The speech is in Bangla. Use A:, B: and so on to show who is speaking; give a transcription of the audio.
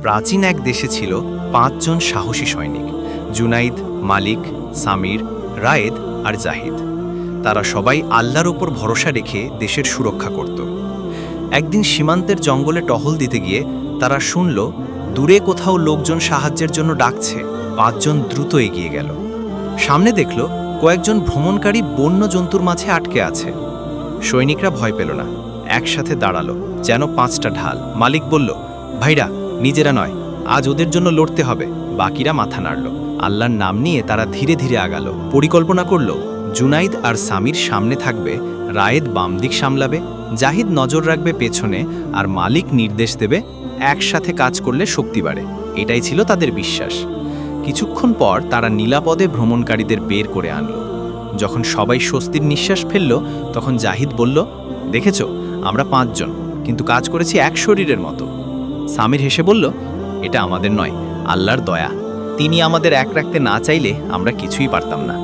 A: প্রাচীন এক দেশে ছিল ৫ জন সাহসী সৈনিক, জুনাইদ, মালিক, সামির, রায়েদ আর জাহিদ। তারা সবাই আল্লাহর উপর ভরসা রেখে দেশের সুরক্ষা করত। একদিন সীমান্তের জঙ্গলে টহল দিতে গিয়ে তারা শুনল দূরে কোথাও লোকজন সাহায্যের জন্য ডাকছে। ৫ জন দ্রুত এগিয়ে গেল। সামনে দেখল কয়েকজন ভ্রমণকারী বন্য জন্তুর মাঝে আটকে আছে। সৈনিকরা ভয় পেল না, একসাথে দাঁড়ালো যেন ৫টা ঢাল। মালিক বলল, ভাইরা, নিজেরা নয়, আজ ওদের জন্য লড়তে হবে। বাকিরা মাথা নাড়ল। আল্লাহর নাম নিয়ে তারা ধীরে ধীরে আগালো। পরিকল্পনা করল, জুনাইদ আর সামির সামনে থাকবে, রায়েদ বাম দিক সামলাবে, জাহিদ নজর রাখবে পেছনে, আর মালিক নির্দেশ দেবে। একসাথে কাজ করলে শক্তি বাড়ে, এটাই ছিল তাদের বিশ্বাস। কিছুক্ষণ পর তারা নিরাপদে ভ্রমণকারীদের বের করে আনল। যখন সবাই স্বস্তির নিঃশ্বাস ফেলল, তখন জাহিদ বলল, দেখেছ, আমরা ৫ জন, কিন্তু কাজ করেছি এক শরীরের মতো। সামির হেসে বলল, এটা আমাদের নয়, আল্লাহর দয়া। তিনি আমাদের এক রাখতে না চাইলে আমরা কিছুই পারতাম না।